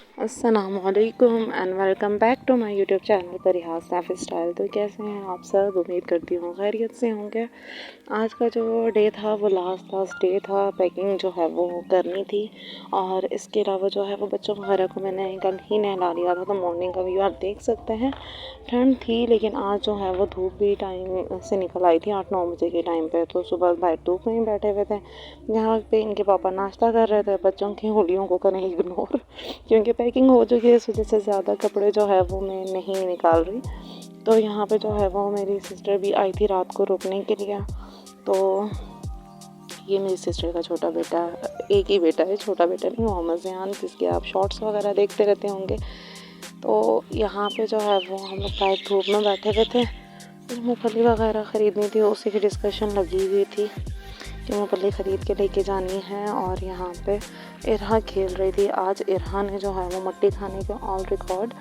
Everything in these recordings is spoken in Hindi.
अस्सलामुअलैकुम and welcome back to my YouTube channel Parihas life style. तो कैसे हैं आप सब? उम्मीद करती हूँ खैरियत से होंगे। आज का जो डे था वो लास्ट डे था। पैकिंग जो है वो करनी थी और इसके अलावा जो है वो बच्चों वगैरह को मैंने कल ही नहला लिया था। तो मॉर्निंग का व्यू आप देख सकते हैं। ठंड थी लेकिन आज जो है वो धूप भी टाइम से निकल आई थी 8-9 बजे के टाइम पे। तो सुबह बाहर धूप में ही बैठे हुए थे। यहाँ पे इनके पापा नाश्ता कर रहे थे। बच्चों की होलियों को करें इग्नोर क्योंकि पैकिंग हो चुकी है, इस वजह से ज़्यादा कपड़े जो है वो मैं नहीं निकाल रही। तो यहाँ पे जो है वो मेरी सिस्टर भी आई थी रात को रुकने के लिए। तो ये मेरी सिस्टर का छोटा बेटा, एक ही बेटा है, छोटा बेटा नहीं, मोहम्मद ज़ियान, जिसके आप शॉर्ट्स वगैरह देखते रहते होंगे। तो यहाँ पे जो है वो हम लोग शायद धूप में बैठे हुए थे। फिर मूँगफली वगैरह ख़रीदनी थी, उसी की डिस्कशन लगी हुई थी कि मूँगफली ख़रीद के लेके जानी है। और यहाँ पे इरहा खेल रही थी। आज इरहा ने जो है वो मट्टी खाने के ऑल रिकॉर्ड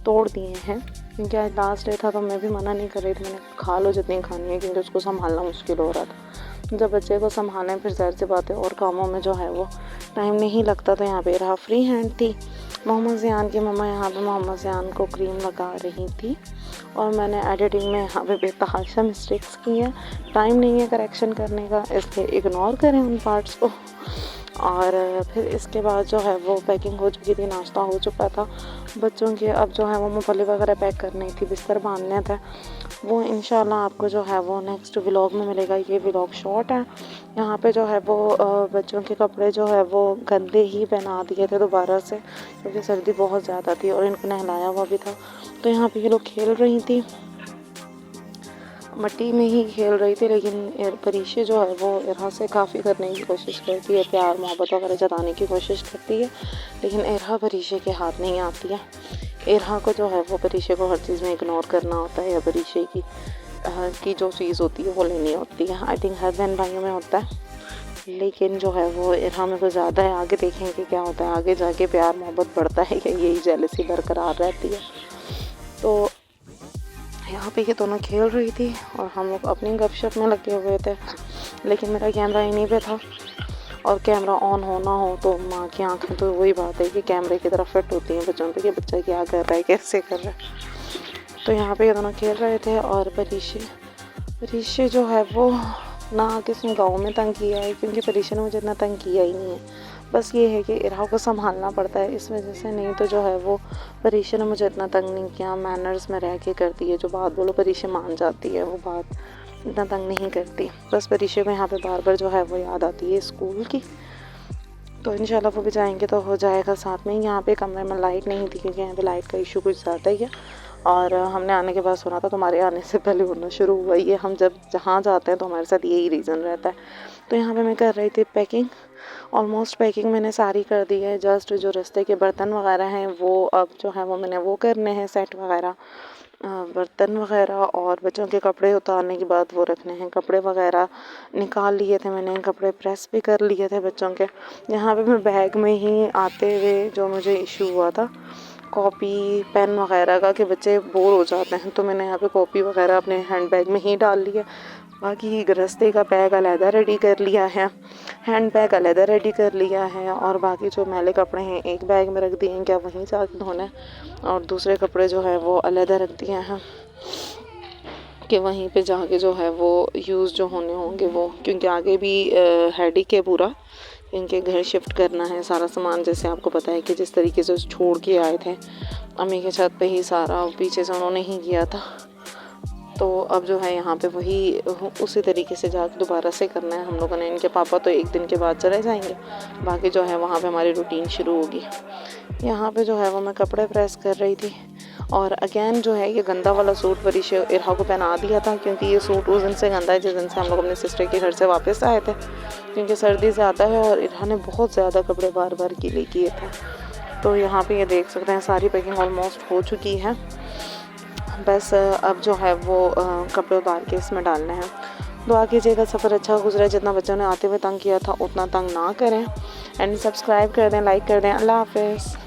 तोड़ दिए हैं, क्योंकि आज लास्ट डे था। तो मैं भी मना नहीं कर रही थी, मैंने खा लो जितनी खानी है, क्योंकि उसको संभालना मुश्किल हो रहा था। जब बच्चे को संभालें फिर ज़ाहिर सी बात है और कामों में जो है वो टाइम नहीं लगता। तो यहाँ पे इरहा फ्री हैंड थी। मोहम्मद ज़ियान की मम्मा यहाँ पे मोहम्मद ज़ियान को क्रीम लगा रही थी और मैंने एडिटिंग में यहाँ पे बेतहाशा मिस्टेक्स की हैं। टाइम नहीं है करेक्शन करने का, इसलिए इग्नोर करें उन पार्ट्स को। और फिर इसके बाद जो है वो पैकिंग हो चुकी थी, नाश्ता हो चुका था बच्चों के। अब जो है वो मूँगफली वगैरह पैक करनी थी, बिस्तर बांधने थे। वो इंशाल्लाह आपको जो है वो नेक्स्ट व्लॉग में मिलेगा। ये व्लॉग शॉर्ट है। यहाँ पे जो है वो बच्चों के कपड़े जो है वो गंदे ही पहना दिए थे दोबारा से, क्योंकि सर्दी बहुत ज़्यादा थी और इनको नहलाया हुआ भी था। तो यहाँ पे ये लोग खेल रही थी, मट्टी में ही खेल रही थी। लेकिन परीशे जो है वो इरहा से काफ़ी करने की कोशिश करती है, प्यार मोहब्बत वगैरह जताने की कोशिश करती है, लेकिन इरहा परीशे के हाथ नहीं आती है। इरहा को जो है वो परीशे को हर चीज़ में इग्नोर करना होता है, या परीशे की जो चीज़ होती है वो लेनी होती है। आई थिंक हर बहन भाइयों में होता है, लेकिन जो है वो इरहा में कुछ ज़्यादा है। आगे देखेंगे क्या होता है, आगे जाके प्यार मोहब्बत बढ़ता है या यही जेलसी बरकरार रहती है। तो यहाँ पे ये दोनों खेल रही थी और हम लोग अपनी गपशप में लगे हुए थे। लेकिन मेरा कैमरा इन्हीं पे था, और कैमरा ऑन होना हो तो माँ की आंखें तो वही बात है कि कैमरे की तरफ फिट होती हैं बच्चों पे कि बच्चा क्या कर रहा है, कैसे कर रहा है। तो यहाँ पे ये दोनों खेल रहे थे। और परीशे जो है वो ना किसी गाँव में तंग किया है, क्योंकि परीशे ने मुझे इतना तंग किया ही नहीं है। बस ये है कि इरहा को संभालना पड़ता है इस वजह से, नहीं तो जो है वो परीशा ने मुझे इतना तंग नहीं किया। मैनर्स में रह के करती है, जो बात बोलो परीशा मान जाती है, वो बात इतना तंग नहीं करती। बस परीशा को यहाँ पे बार बार जो है वो याद आती है स्कूल की। तो इंशाल्लाह वो भी जाएंगे तो हो जाएगा साथ में। यहाँ पे कमरे में लाइट नहीं थी, क्योंकि यहाँ पे लाइट का इशू कुछ ज़्यादा ही है। और हमने आने के बाद सुना था तुम्हारे आने से पहले होना शुरू हुआ। ये हम जब जहाँ जाते हैं तो हमारे साथ यही रीज़न रहता है। तो यहाँ पे मैं कर रही थी पैकिंग। ऑलमोस्ट पैकिंग मैंने सारी कर दी है। जस्ट जो रास्ते के बर्तन वगैरह हैं वो अब जो है वो मैंने वो करने हैं, सेट वगैरह, बर्तन वगैरह। और बच्चों के कपड़े उतारने के बाद वो रखने हैं। कपड़े वगैरह निकाल लिए थे मैंने, कपड़े प्रेस भी कर लिए थे बच्चों के। यहाँ पे मैं बैग में ही आते हुए जो मुझे इशू हुआ था कॉपी पेन वगैरह का, कि बच्चे बोर हो जाते हैं, तो मैंने यहाँ पे कॉपी वगैरह अपने हैंड बैग में ही डाल लिया। बाकी रास्ते का बैग अलहदा रेडी कर लिया है, हैंड बैग अलहदा रेडी कर लिया है। और बाकी जो मैले कपड़े हैं एक बैग में रख दिए हैं, क्या वहीं जाके धोने, और दूसरे कपड़े जो है वो अलहदा रख दिए हैं कि वहीं पे जाके जो है वो यूज़ जो होने होंगे वो, क्योंकि आगे भी हेडेक है पूरा। इनके घर शिफ्ट करना है सारा सामान, जैसे आपको पता है कि जिस तरीके से छोड़ के आए थे अम्मी के छत पे ही, सारा पीछे से उन्होंने ही किया था। तो अब जो है यहाँ पे वही उसी तरीके से जाकर दोबारा से करना है हम लोगों ने। इनके पापा तो एक दिन के बाद चले जाएंगे, बाकी जो है वहाँ पे हमारी रूटीन शुरू होगी। यहाँ पे जो है वो मैं कपड़े प्रेस कर रही थी। और अगेन जो है ये गंदा वाला सूट परीशा इरहा को पहना दिया था, क्योंकि ये सूट उस दिन से गंदा है जिस दिन से हम लोग अपने सिस्टर के घर से वापस आए थे, क्योंकि सर्दी ज़्यादा है और इरहा ने बहुत ज़्यादा कपड़े बार बार गीले किए थे। तो यहाँ पे ये देख सकते हैं सारी पैकिंग ऑलमोस्ट हो चुकी है। बस अब जो है वो कपड़े उतार के इसमें डालने हैं। दुआ कीजिएगा सफ़र अच्छा गुजरे। जितना बच्चों ने आते हुए तंग किया था उतना तंग ना करें। एंड सब्सक्राइब कर दें, लाइक कर दें। अल्लाह हाफ़िज़।